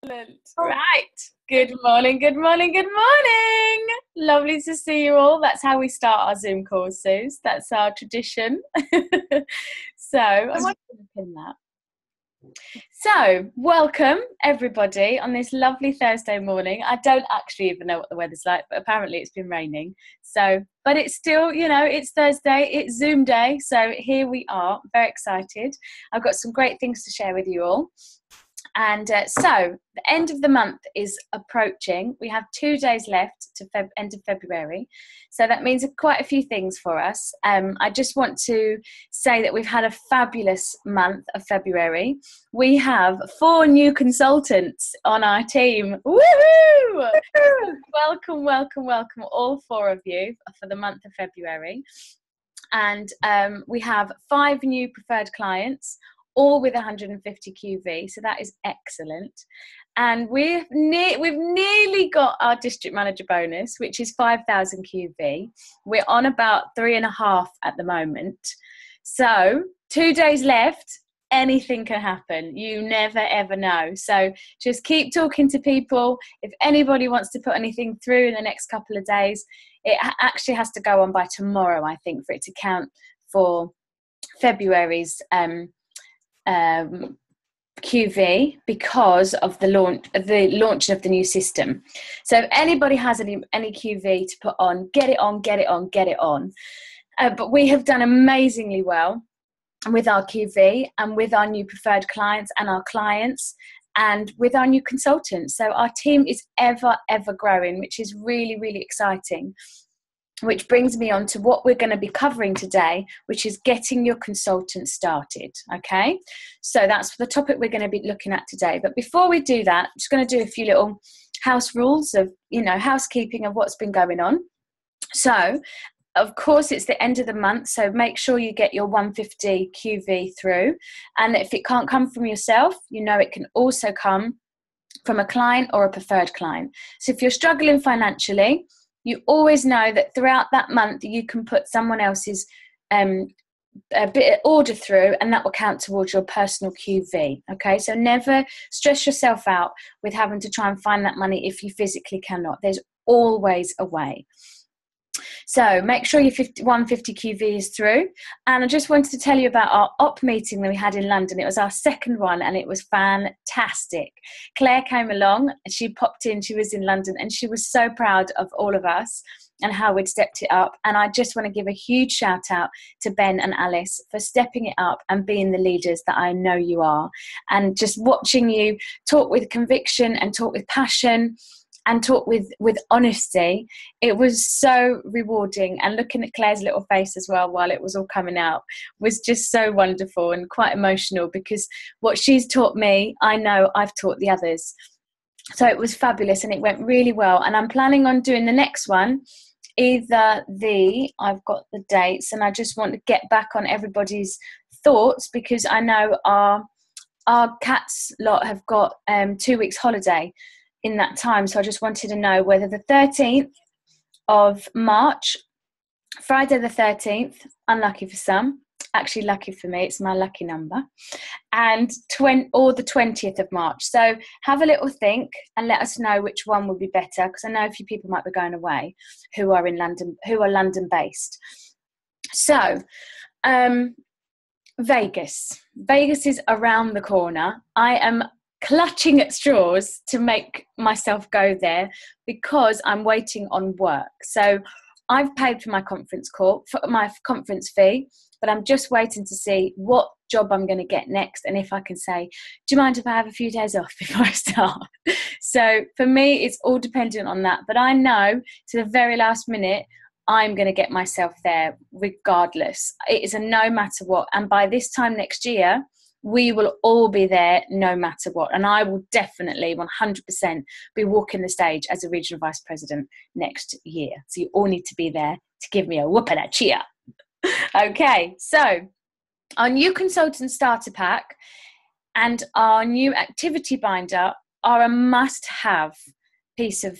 Excellent. Right. Good morning, good morning, good morning. Lovely to see you all. That's how we start our Zoom calls, Suze. That's our tradition. So I want to pin that. So, welcome everybody on this lovely Thursday morning. I don't actually even know what the weather's like, but apparently it's been raining. So, but it's still, it's Thursday, it's Zoom day. So here we are, very excited. I've got some great things to share with you all. And so the end of the month is approaching. We have 2 days left to end of February. So that means quite a few things for us. I just want to say that we've had a fabulous month of February. We have 4 new consultants on our team. Woohoo! Welcome, welcome, welcome, all 4 of you for the month of February. And we have 5 new preferred clients, all with 150 QV, so that is excellent. And we've nearly got our district manager bonus, which is 5,000 QV. We're on about 3.5 at the moment. So 2 days left, anything can happen. You never ever know. So just keep talking to people. If anybody wants to put anything through in the next couple of days, it actually has to go on by tomorrow, I think, for it to count for February's QV, because of the launch of the new system. So if anybody has any QV to put on, get it on. But we have done amazingly well with our QV and with our new preferred clients and our clients and with our new consultants. So our team is ever growing, which is really, really exciting. Which brings me on to what we're going to be covering today, which is getting your consultant started, okay? So that's the topic we're going to be looking at today. But before we do that, I'm just going to do a few little house rules of, housekeeping of what's been going on. So, of course, it's the end of the month, so make sure you get your 150 QV through. And if it can't come from yourself, it can also come from a client or a preferred client. So if you're struggling financially, you always know that throughout that month you can put someone else's a bit of order through, and that will count towards your personal QV. Okay, so never stress yourself out with having to try and find that money if you physically cannot. There's always a way. So make sure your 150 QV is through. And I just wanted to tell you about our op meeting that we had in London. It was our second one and it was fantastic. Claire came along and she popped in. She was in London and she was so proud of all of us and how we'd stepped it up. And I just want to give a huge shout out to Ben and Alice for stepping it up and being the leaders that I know you are. And just watching you talk with conviction and talk with passion and talk with honesty, it was so rewarding. And looking at Claire's little face as well while it was all coming out was just so wonderful and quite emotional, because what she's taught me, I know I've taught the others. So it was fabulous and it went really well. And I'm planning on doing the next one, I've got the dates, and I just want to get back on everybody's thoughts, because I know our cats lot have got 2 weeks holiday in that time. So I just wanted to know whether the 13th of March, Friday the 13th, unlucky for some, actually lucky for me, it's my lucky number, and or the 20th of March. So have a little think and let us know which one would be better, because I know a few people might be going away who are in London, who are London based. So Vegas is around the corner. I am clutching at straws to make myself go there because I'm waiting on work. So I've paid for my conference fee, but I'm just waiting to see what job I'm going to get next, and if I can say, do you mind if I have a few days off before I start? So for me, it's all dependent on that. But I know to the very last minute, I'm going to get myself there regardless. It is a no matter what. And by this time next year, we will all be there no matter what. And I will definitely 100% be walking the stage as a regional vice president next year. So you all need to be there to give me a whoop and a cheer. Okay, so our new consultant starter pack and our new activity binder are a must-have piece of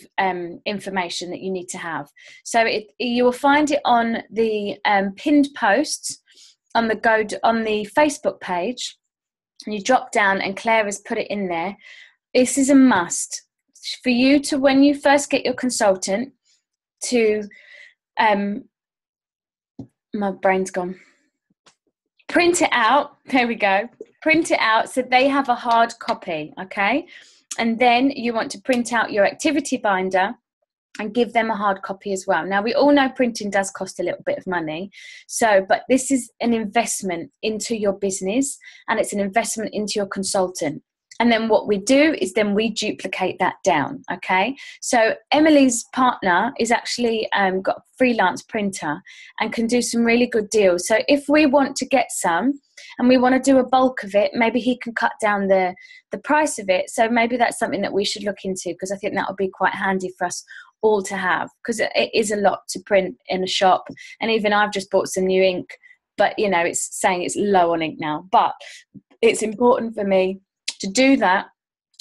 information that you need to have. So you will find it on the pinned posts on the Facebook page. And you drop down, and Claire has put it in there. this is a must for you to, when you first get your consultant, to my brain's gone. Print it out. There we go. Print it out so they have a hard copy, okay? And then you want to print out your activity binder and give them a hard copy as well. Now, we all know printing does cost a little bit of money. So, but this is an investment into your business, and it's an investment into your consultant. And then what we do is then we duplicate that down, okay? So Emily's partner is actually got a freelance printer and can do some really good deals. So if we want to get some and we want to do a bulk of it, maybe he can cut down the price of it. So maybe that's something that we should look into, because I think that would be quite handy for us all to have, because it is a lot to print in a shop. And even I've just bought some new ink, but you know, it's saying it's low on ink now. But it's important for me to do that,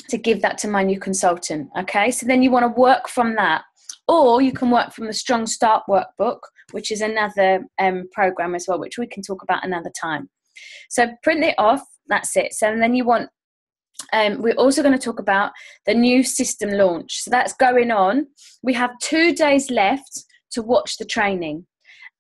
to give that to my new consultant, okay? So then you want to work from that, or you can work from the Strong Start workbook, which is another program as well, which we can talk about another time. So print it off, that's it. So then you want, we're also going to talk about the new system launch. So that's going on. We have 2 days left to watch the training.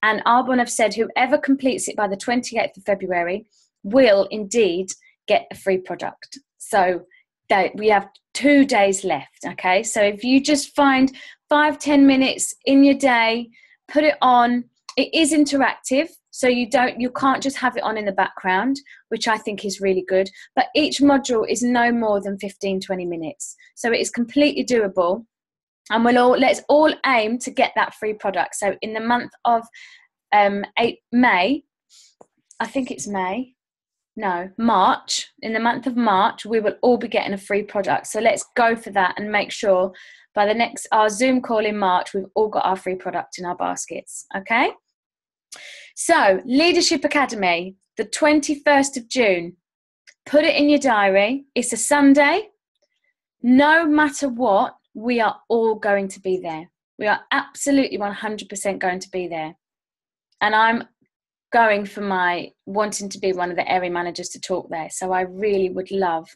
And Arbonne have said whoever completes it by the 28th of February will indeed get a free product. So that we have 2 days left, okay? So if you just find 5-10 minutes in your day, put it on. It is interactive, so you can't just have it on in the background, which I think is really good. But each module is no more than 15-20 minutes. So it is completely doable. And let's all aim to get that free product. So in the month of May, I think it's March. In the month of March, we will all be getting a free product. So let's go for that and make sure by our Zoom call in March, we've all got our free product in our baskets. Okay. So Leadership Academy, the 21st of June, put it in your diary. It's a Sunday. No matter what, we are all going to be there. We are absolutely 100% going to be there. And I'm going for wanting to be one of the area managers to talk there. So I really would love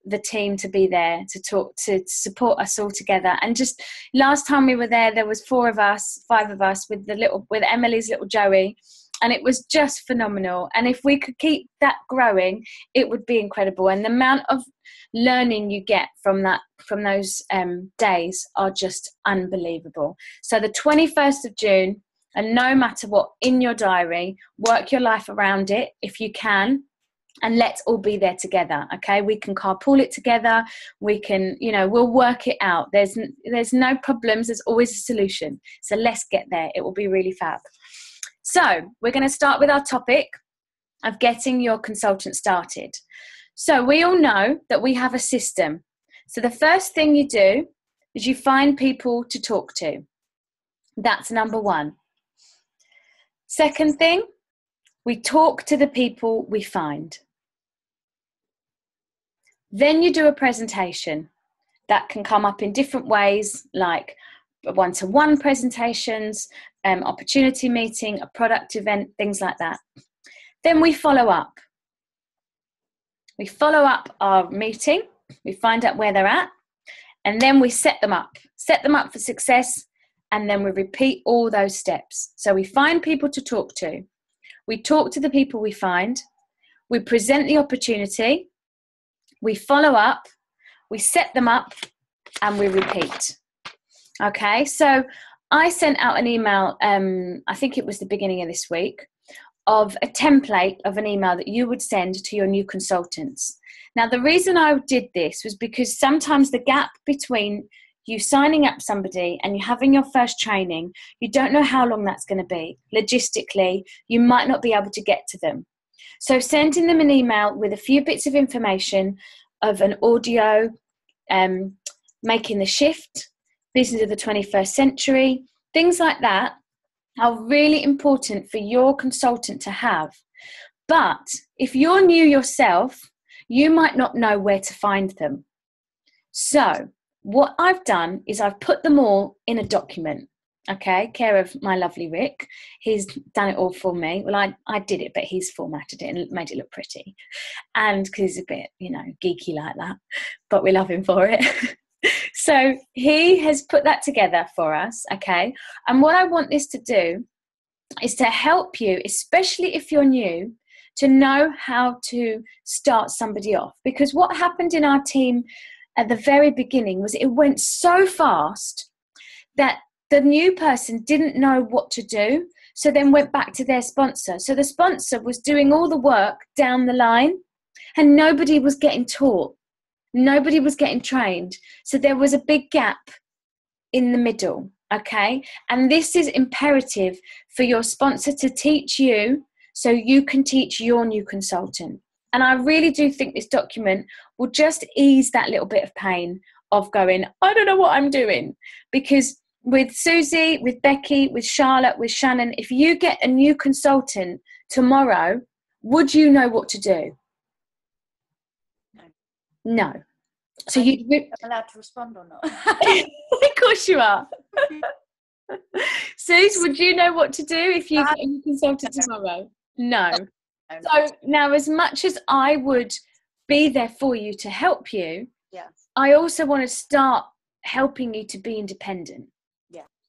the team to be there to talk, to support us all together. And just last time we were there was 5 of us with Emily's little Joey, and it was just phenomenal. And if we could keep that growing, it would be incredible. And the amount of learning you get from those days are just unbelievable. So the 21st of June, and no matter what, in your diary, work your life around it if you can, and let's all be there together, okay? We can carpool it together. We can, we'll work it out. There's no problems. There's always a solution. So let's get there. It will be really fab. So we're going to start with our topic of getting your consultant started. So we all know that we have a system. So the first thing you do is you find people to talk to. That's number one. Second thing, we talk to the people we find. Then you do a presentation. That can come up in different ways, like one-to-one presentations, opportunity meeting, a product event, things like that. Then we follow up. We follow up our meeting, we find out where they're at, and then we set them up for success, and then we repeat all those steps. So we find people to talk to, we talk to the people we find, we present the opportunity, we follow up, we set them up, and we repeat. Okay, so I sent out an email, I think it was the beginning of this week, of a template of an email that you would send to your new consultants. Now, the reason I did this was because sometimes the gap between you signing up somebody and you having your first training, you don't know how long that's going to be. Logistically, you might not be able to get to them. So sending them an email with a few bits of information of an audio, making the shift, business of the 21st century, things like that are really important for your consultant to have. But if you're new yourself, you might not know where to find them. So what I've done is I've put them all in a document. okay, care of my lovely Rick. He's done it all for me. Well, I did it, but he's formatted it and made it look pretty. And because he's a bit, geeky like that, but we love him for it. So he has put that together for us, okay? And what I want this to do is to help you, especially if you're new, to know how to start somebody off. Because what happened in our team at the very beginning was it went so fast that the new person didn't know what to do, so then went back to their sponsor. So the sponsor was doing all the work down the line and nobody was getting taught. Nobody was getting trained. So there was a big gap in the middle, okay? And this is imperative for your sponsor to teach you so you can teach your new consultant. And I really do think this document will just ease that little bit of pain of going, I don't know what I'm doing. Because with Susie, with Becky, with Charlotte, with Shannon, if you get a new consultant tomorrow, would you know what to do? No. So I'm allowed to respond or not? Of course you are. Suze, would you know what to do if you get a new consultant tomorrow? No. So now, as much as I would be there for you to help you, I also want to start helping you to be independent.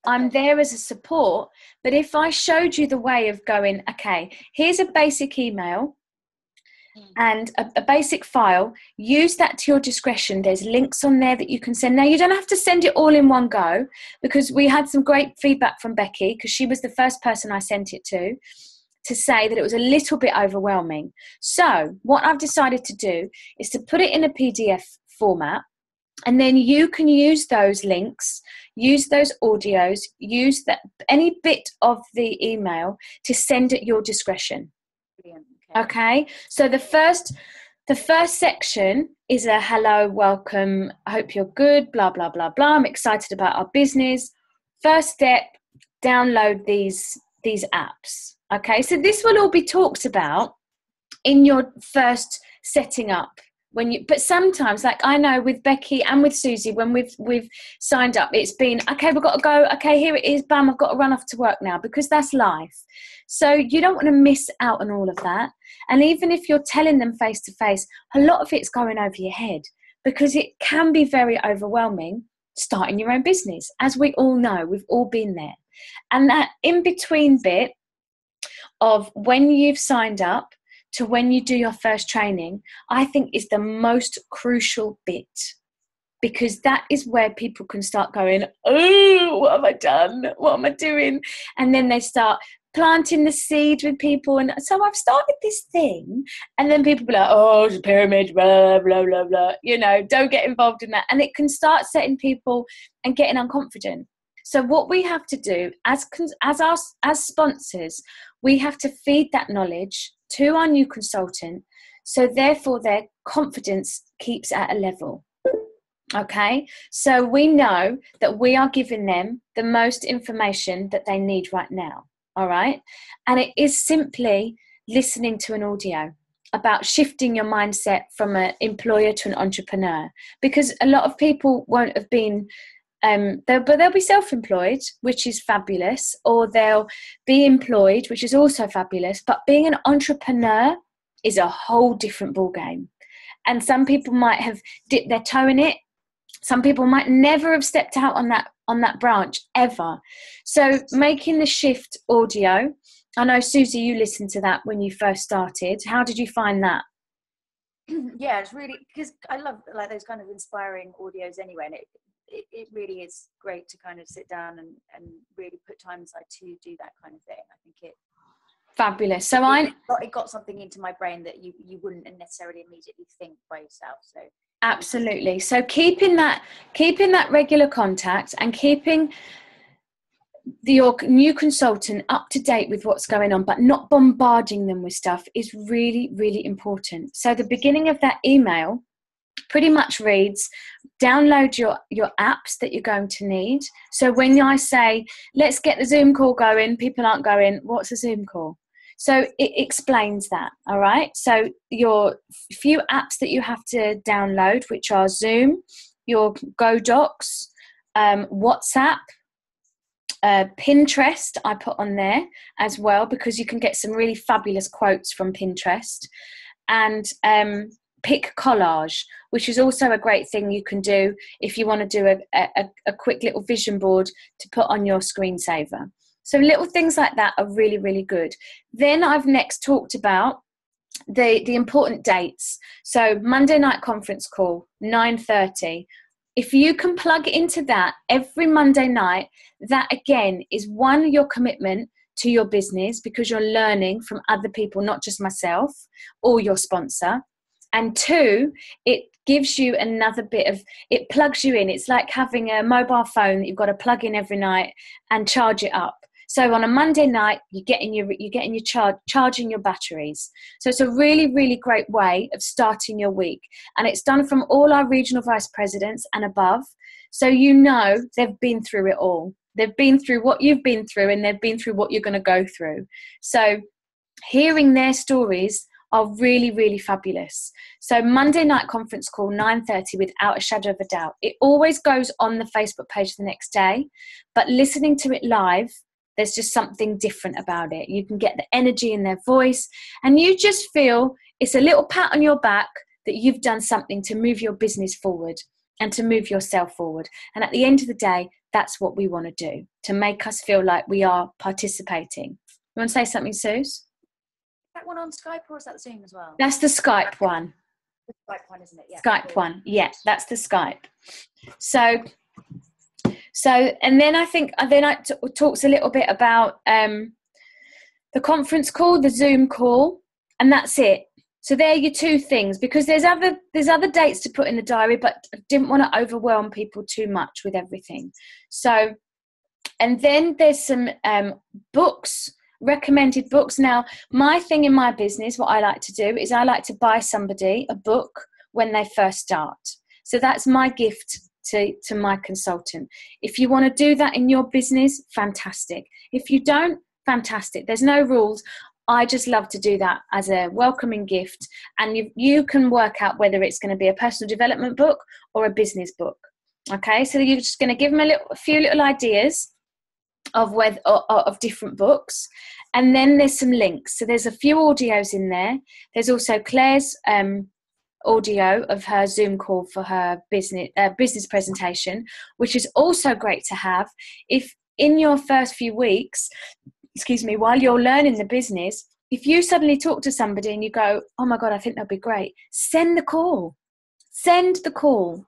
I'm there as a support, but if I showed you the way of going, okay, here's a basic email and a basic file, use that to your discretion. There's links on there that you can send. Now, you don't have to send it all in one go, because we had some great feedback from Becky, because she was the first person I sent it to say that it was a little bit overwhelming. So what I've decided to do is to put it in a PDF format, and then you can use those links, use those audios, use that any bit of the email to send at your discretion. Brilliant. Okay. So the first section is a hello, welcome, I hope you're good, blah, blah, blah, blah. I'm excited about our business. First step, download these apps. Okay. So this will all be talked about in your first setting up. But sometimes, like I know with Becky and with Susie, when we've signed up, it's been, okay, we've got to go. Okay, here it is. Bam, I've got to run off to work now, because that's life. So you don't want to miss out on all of that. And even if you're telling them face to face, a lot of it's going over your head, because it can be very overwhelming starting your own business. As we all know, we've all been there. And that in between bit of when you've signed up to when you do your first training, I think is the most crucial bit, because that is where people can start going, oh, what have I done? What am I doing? And then they start planting the seed with people. And so I've started this thing, and then people be like, oh, it's a pyramid, blah, blah, blah, blah. Don't get involved in that. And it can start setting people and getting unconfident. So what we have to do as sponsors, we have to feed that knowledge to our new consultant, so therefore their confidence keeps at a level. Okay, so we know that we are giving them the most information that they need right now. All right, and it is simply listening to an audio about shifting your mindset from an employer to an entrepreneur, because a lot of people won't have been they'll be self-employed, which is fabulous, or they'll be employed, which is also fabulous. But being an entrepreneur is a whole different ballgame. And some people might have dipped their toe in it. Some people might never have stepped out on that branch ever. So making the shift audio, I know, Susie, you listened to that when you first started. How did you find that? Yeah, it's really, because I love like those kind of inspiring audios anyway, and it really is great to kind of sit down and really put time aside to do that kind of thing. I think it fabulous. So it got something into my brain that you wouldn't necessarily immediately think by yourself. So absolutely. So keeping that regular contact and keeping your new consultant up to date with what's going on, but not bombarding them with stuff, is really, really important. So the beginning of that email pretty much reads, download your apps that you're going to need. So when I say, let's get the Zoom call going, people aren't going, what's a Zoom call? So it explains that, all right? So your few apps that you have to download, which are Zoom, your Go Docs, WhatsApp, Pinterest I put on there as well, because you can get some really fabulous quotes from Pinterest. And Pick Collage, which is also a great thing you can do if you want to do a quick little vision board to put on your screensaver. So little things like that are really, really good. Then I've next talked about the important dates. So Monday night conference call, 9:30. If you can plug into that every Monday night, that again is one, your commitment to your business, because you're learning from other people, not just myself or your sponsor. And two, it gives you another bit of, it plugs you in. It's like having a mobile phone that you've got to plug in every night and charge it up. So on a Monday night, you're getting your charging your batteries. So it's a really, really great way of starting your week. And it's done from all our regional vice presidents and above. So you know they've been through it all. They've been through what you've been through, and they've been through what you're going to go through. So hearing their stories are really, really fabulous. So Monday night conference call, 9:30, without a shadow of a doubt. It always goes on the Facebook page the next day, but listening to it live, there's just something different about it. You can get the energy in their voice, and you just feel it's a little pat on your back that you've done something to move your business forward and to move yourself forward. And at the end of the day, that's what we want to do, to make us feel like we are participating. You want to say something, Suze? That one on Skype, or is that Zoom as well? That's the Skype one. The Skype one, isn't it? Yeah. Skype one. Yeah, that's the Skype. So, and then I think, talks a little bit about the conference call, the Zoom call, and that's it. So they're your two things, because there's other dates to put in the diary, but I didn't want to overwhelm people too much with everything. So, and then there's some books, recommended books. Now, my thing in my business, what I like to do is I like to buy somebody a book when they first start. So that's my gift to my consultant. If you want to do that in your business, fantastic. If you don't, fantastic. There's no rules. I just love to do that as a welcoming gift. And you can work out whether it's going to be a personal development book or a business book. Okay, so you're just going to give them a few little ideas of different books, and then there's some links. So there's a few audios in there. There's also Claire's audio of her Zoom call for her business presentation, which is also great to have if in your first few weeks, while you're learning the business, if you suddenly talk to somebody and you go, oh my God, I think that'd be great, send the call.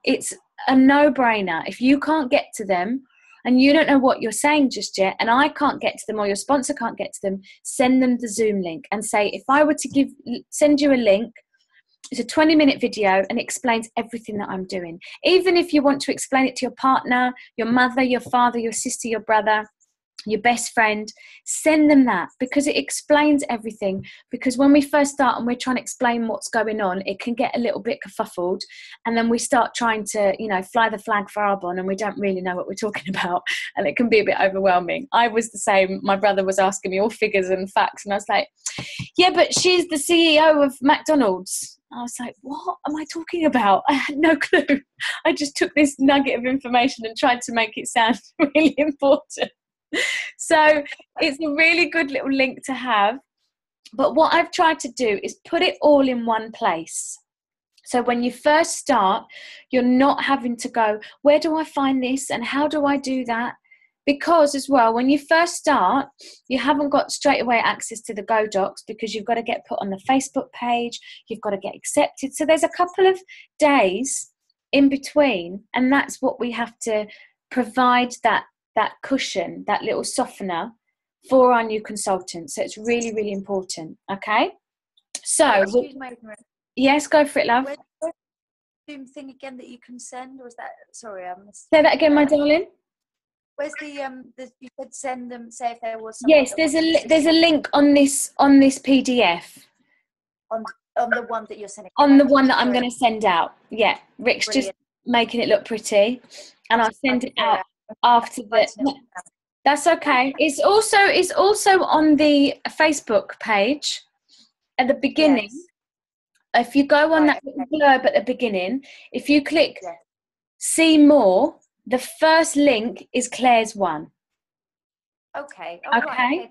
It's a no-brainer. If you can't get to them and you don't know what you're saying just yet, and I can't get to them or your sponsor can't get to them, send them the Zoom link and say, if I were to send you a link, it's a 20-minute video and it explains everything that I'm doing. Even if you want to explain it to your partner, your mother, your father, your sister, your brother, your best friend, send them that, because it explains everything. Because when we first start and we're trying to explain what's going on, it can get a little bit kerfuffled, and then we start trying to, fly the flag for Arbonne, and we don't really know what we're talking about, and it can be a bit overwhelming. I was the same. My brother was asking me all figures and facts, and I was like, yeah, but she's the CEO of McDonald's. I was like, what am I talking about? I had no clue. I just took this nugget of information and tried to make it sound really important. So it's a really good little link to have. But what I've tried to do is put it all in one place. So when you first start, you're not having to go, where do I find this and how do I do that? Because as well, when you first start, you haven't got straight away access to the Go Docs, because you've got to get put on the Facebook page, you've got to get accepted. So there's a couple of days in between, and that's what we have to provide, that cushion, that little softener for our new consultants. So it's really, really important. Okay. So yes, go for it, love. Where's the Zoom thing again that you can send, or is that, sorry, I missed. Say that again, my darling. Where's the you said send them, say if there was yes, there's a link on this PDF on the one that you're sending, on the one that I'm going to send out. Yeah, Rick's Brilliant. Just making it look pretty, and I'll send it out after that. That's okay. It's also on the Facebook page at the beginning. Yes. If you go on that blurb at the beginning, if you click see more, the first link is Claire's one. Okay. Oh, Okay. right. Okay.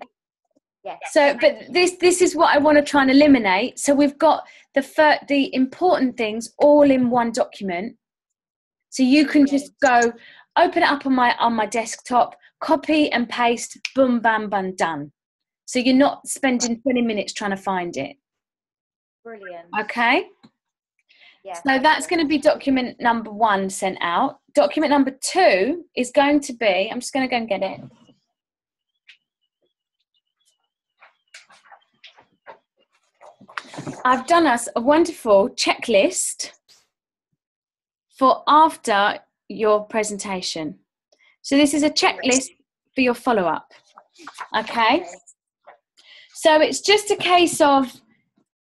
Yes. So, but this is what I want to try and eliminate. So we've got the important things all in one document. So you can just go open it up on my desktop, copy and paste, boom, bam, bam, done. So you're not spending 20 minutes trying to find it. Brilliant. Okay. Yeah. So that's going to be document number 1 sent out. Document number 2 is going to be, I'm just going to go and get it. I've done us a wonderful checklist for after your presentation. So this is a checklist for your follow-up. Okay. So it's just a case of,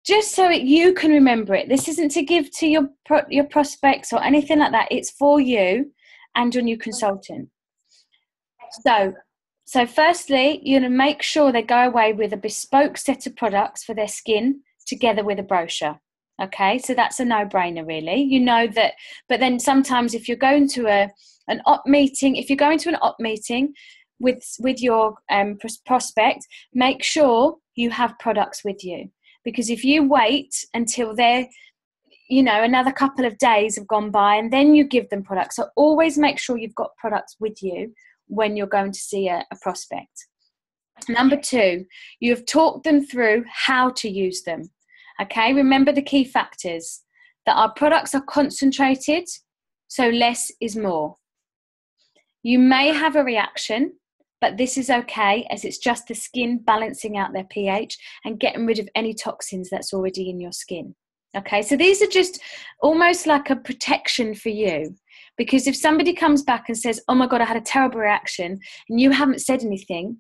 just so you can remember it. This isn't to give to your prospects or anything like that. It's for you and your new consultant. So firstly, you're going to make sure they go away with a bespoke set of products for their skin together with a brochure. Okay, so that's a no-brainer, really. You know that, but then sometimes if you're going to an op meeting, with your prospect, make sure you have products with you. Because if you wait until they're, another couple of days have gone by and then you give them products, so always make sure you've got products with you when you're going to see a prospect. Number 2, you've talked them through how to use them. Okay, remember the key factors, that our products are concentrated, so less is more. You may have a reaction, but this is okay, as it's just the skin balancing out their pH and getting rid of any toxins that's already in your skin. Okay, so these are just almost like a protection for you, because if somebody comes back and says, oh my God, I had a terrible reaction, and you haven't said anything,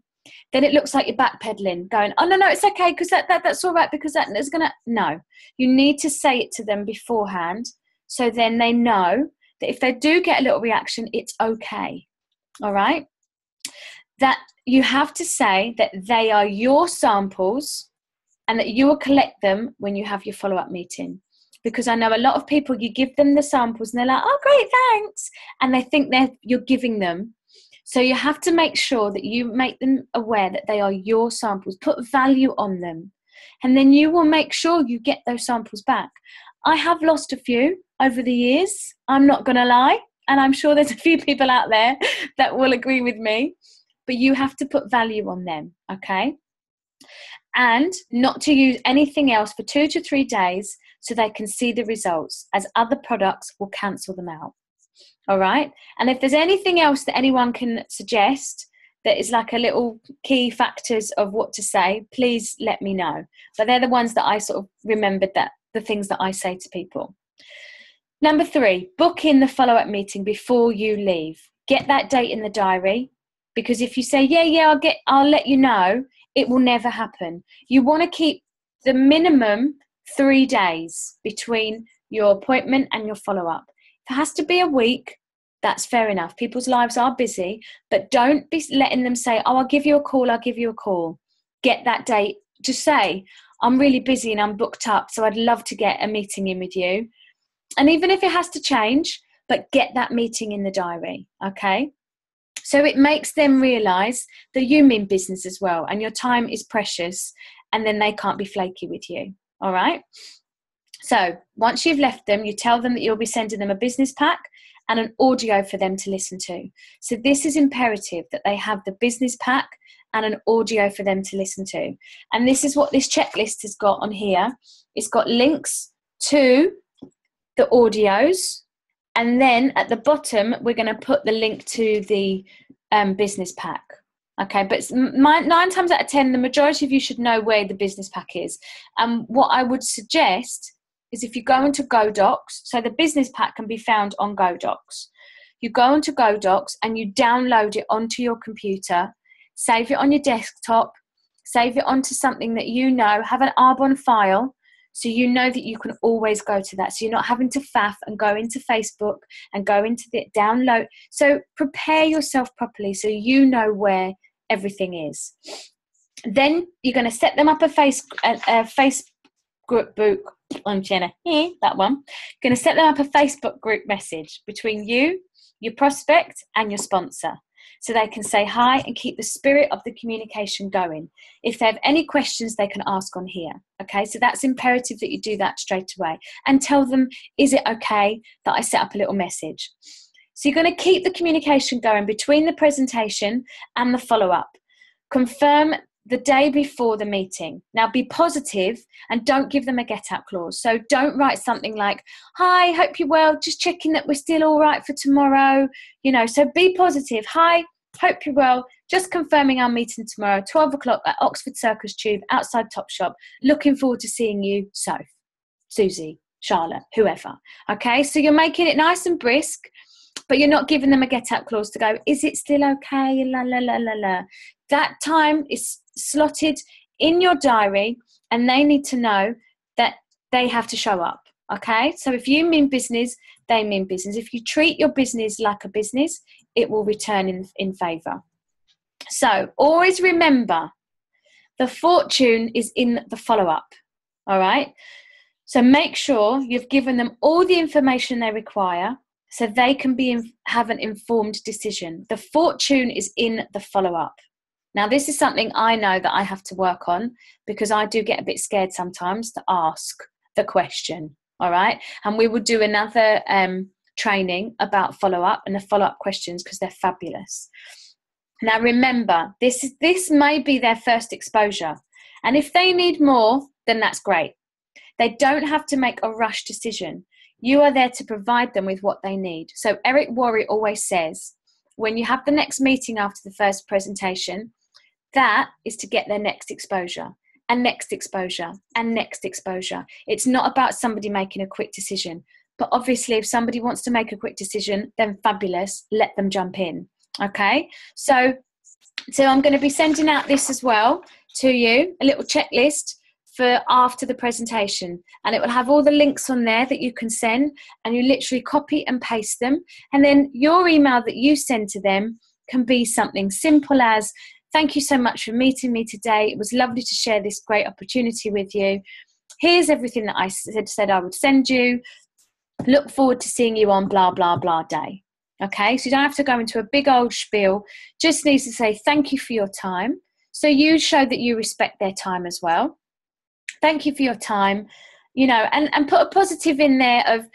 then it looks like you're backpedaling, going, oh no, it's okay, because that's all right, because that is gonna. No, you need to say it to them beforehand, so then they know that if they do get a little reaction, it's okay. All right, that you have to say that they are your samples and that you will collect them when you have your follow-up meeting. Because I know a lot of people, you give them the samples and they're like, oh great, thanks, and they think you're giving them. So you have to make sure that you make them aware that they are your samples, put value on them, and then you will make sure you get those samples back. I have lost a few over the years, I'm not going to lie, and I'm sure there's a few people out there that will agree with me, but you have to put value on them, okay? And not to use anything else for 2 to 3 days so they can see the results, as other products will cancel them out. All right. And if there's anything else that anyone can suggest that is like a little key factors of what to say, please let me know. But they're the ones that I sort of remembered, that the things that I say to people. Number 3, book in the follow-up meeting before you leave. Get that date in the diary, because if you say, I'll let you know, it will never happen. You want to keep the minimum 3 days between your appointment and your follow-up. If it has to be a week, that's fair enough. People's lives are busy, but don't be letting them say, oh, I'll give you a call. Get that date. Just say, I'm really busy and I'm booked up, so I'd love to get a meeting in with you. And even if it has to change, but get that meeting in the diary, okay? So it makes them realise that you mean business as well, and your time is precious, and then they can't be flaky with you, all right? So once you've left them, you tell them that you'll be sending them a business pack and an audio for them to listen to. So this is imperative, that they have the business pack and an audio for them to listen to. And this is what this checklist has got on here. It's got links to the audios, and then at the bottom, we're going to put the link to the business pack. Okay, but 9 times out of 10, the majority of you should know where the business pack is. And what I would suggest is, if you go into GoDocs, so the business pack can be found on GoDocs. You go into GoDocs and you download it onto your computer, save it on your desktop, save it onto something that you know, have an Arbonne file, so you know that you can always go to that. So you're not having to faff and go into Facebook and go into the download. So prepare yourself properly so you know where everything is. Then you're going to set them up a Facebook group. I'm Jenna. That one. You're going to set them up a Facebook group message between you, your prospect, and your sponsor. so they can say hi and keep the spirit of the communication going. If they have any questions, they can ask on here. Okay, so that's imperative that you do that straight away, and tell them, is it okay that I set up a little message? So you're going to keep the communication going between the presentation and the follow-up. Confirm the day before the meeting. Now be positive and don't give them a get out clause. So don't write something like, hi, hope you're well, just checking that we're still all right for tomorrow. So be positive. Hi, hope you're well, just confirming our meeting tomorrow, 12 o'clock at Oxford Circus Tube outside Topshop. Looking forward to seeing you, Soph, Susie, Charlotte, whoever. Okay, so you're making it nice and brisk, but you're not giving them a get out clause to go, is it still okay? La, la, la, la, la. That time is slotted in your diary, and they need to know that they have to show up. Okay, so if you mean business, they mean business. If you treat your business like a business, it will return in favour. So always remember, the fortune is in the follow-up. All right, so make sure you've given them all the information they require so they can have an informed decision. The fortune is in the follow-up. Now, this is something I know that I have to work on, because I do get a bit scared sometimes to ask the question, all right? And we will do another training about follow-up and the follow-up questions, because they're fabulous. Now, remember, this may be their first exposure. And if they need more, then that's great. They don't have to make a rush decision. You are there to provide them with what they need. So Eric Worre always says, when you have the next meeting after the first presentation, that is to get their next exposure and next exposure and next exposure. It's not about somebody making a quick decision. But obviously, if somebody wants to make a quick decision, then fabulous, let them jump in. Okay, so I'm going to be sending out this as well to you, a little checklist for after the presentation, and it will have all the links on there that you can send, and you literally copy and paste them, and then your email that you send to them can be something simple as, thank you so much for meeting me today. It was lovely to share this great opportunity with you. Here's everything that I said I would send you. Look forward to seeing you on blah, blah, blah day. Okay, so you don't have to go into a big old spiel. Just needs to say thank you for your time. So you show that you respect their time as well. Thank you for your time, and put a positive in there of,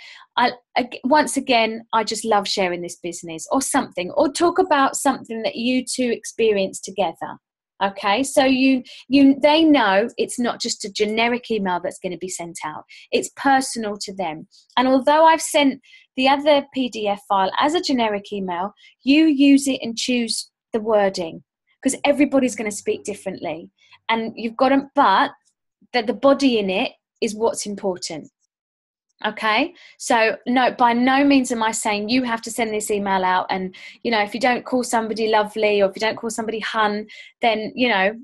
once again, I just love sharing this business, or something, or talk about something that you two experience together. Okay, so they know it's not just a generic email that's going to be sent out. It's personal to them. And although I've sent the other PDF file as a generic email, you use it and choose the wording, because everybody's going to speak differently, and you've got to, but that the body in it is what's important. Okay, so no, by no means am I saying you have to send this email out, and if you don't call somebody lovely, or if you don't call somebody hun, then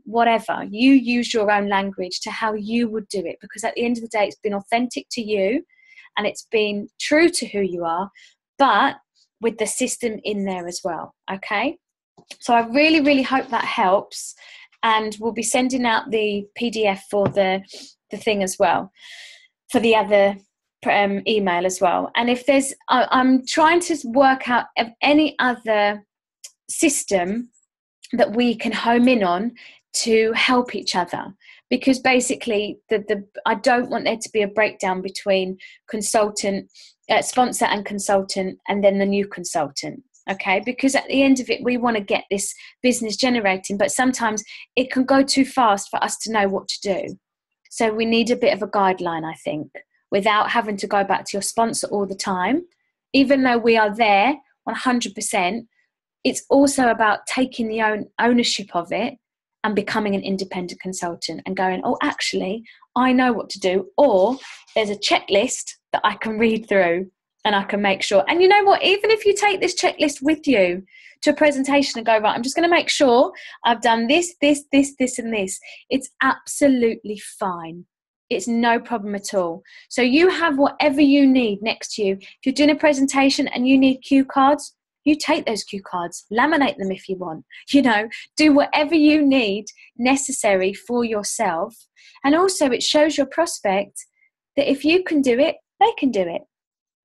whatever, you use your own language to how you would do it, because at the end of the day, it's been authentic to you and it's been true to who you are, but with the system in there as well. Okay, so I really, really hope that helps, and we'll be sending out the PDF for the thing as well, for the other email as well. And if there's, I'm trying to work out any other system that we can home in on to help each other, because basically I don't want there to be a breakdown between sponsor and consultant, and then the new consultant. Okay, because at the end of it, we want to get this business generating, but sometimes it can go too fast for us to know what to do. So we need a bit of a guideline, I think, without having to go back to your sponsor all the time. Even though we are there 100%, it's also about taking the ownership of it and becoming an independent consultant and going, oh, actually, I know what to do. Or there's a checklist that I can read through and I can make sure. And you know what? Even if you take this checklist with you to a presentation and go, right, I'm just going to make sure I've done this, this, this, this, and this, it's absolutely fine. It's no problem at all. So you have whatever you need next to you. If you're doing a presentation and you need cue cards, you take those cue cards, laminate them if you want, do whatever you need necessary for yourself. And also it shows your prospect that if you can do it, they can do it.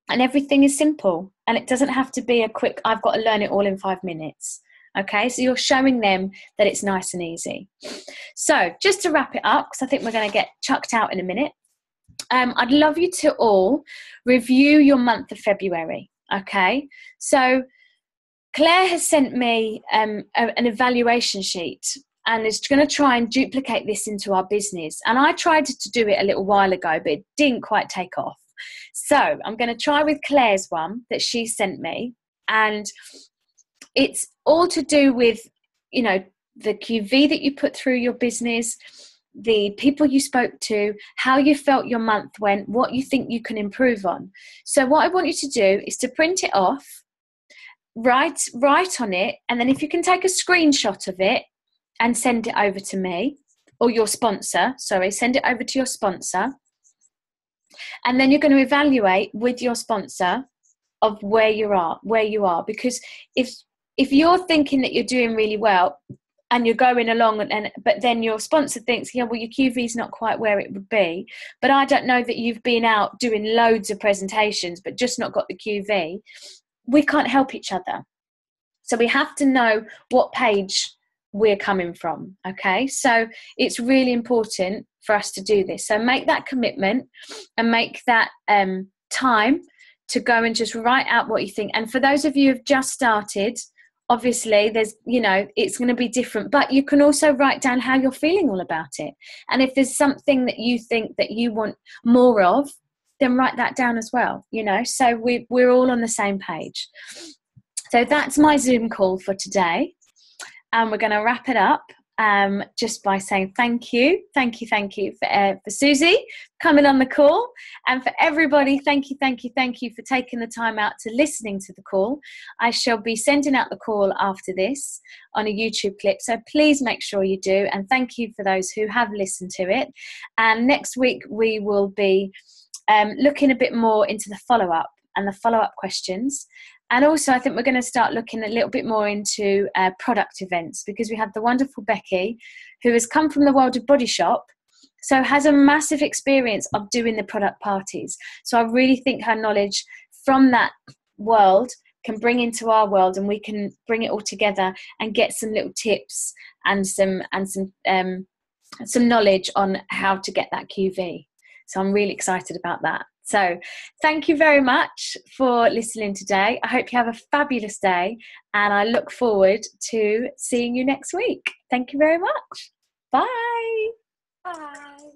And everything is simple, and it doesn't have to be a quick, I've got to learn it all in 5 minutes. Okay, so you're showing them that it's nice and easy. So just to wrap it up, because I think we're going to get chucked out in a minute, I'd love you to all review your month of February. Okay, so Claire has sent me an evaluation sheet and is going to try and duplicate this into our business. And I tried to do it a little while ago, but it didn't quite take off. So I'm going to try with Claire's one that she sent me. And it's all to do with, you know, the QV that you put through your business, the people you spoke to, how you felt your month went, what you think you can improve on. So what I want you to do is to print it off, write on it, and then if you can take a screenshot of it and send it over to me, or your sponsor, send it over to your sponsor. And then you're going to evaluate with your sponsor of where you are. Because if you're thinking that you're doing really well and you're going along, but then your sponsor thinks, yeah, well, your QV is not quite where it would be, but I don't know that you've been out doing loads of presentations but just not got the QV, we can't help each other. So we have to know what page we're coming from. Okay, so it's really important for us to do this. So make that commitment and make that time to go and just write out what you think. And for those of you who've just started, obviously there's, you know, it's going to be different, but you can also write down how you're feeling all about it. And if there's something that you think that you want more of, then write that down as well, you know, so we're all on the same page. So that's my Zoom call for today. And we're going to wrap it up just by saying thank you for Susie coming on the call, and for everybody, thank you for taking the time out to listening to the call. I shall be sending out the call after this on a YouTube clip, so please make sure you do, and thank you for those who have listened to it. And next week we will be looking a bit more into the follow-up and the follow-up questions. And also, I think we're going to start looking a little bit more into product events, because we have the wonderful Becky, who has come from the world of Body Shop, so has a massive experience of doing the product parties. So I really think her knowledge from that world can bring into our world, and we can bring it all together and get some little tips and some knowledge on how to get that QV. So I'm really excited about that. So thank you very much for listening today. I hope you have a fabulous day, and I look forward to seeing you next week. Thank you very much. Bye. Bye.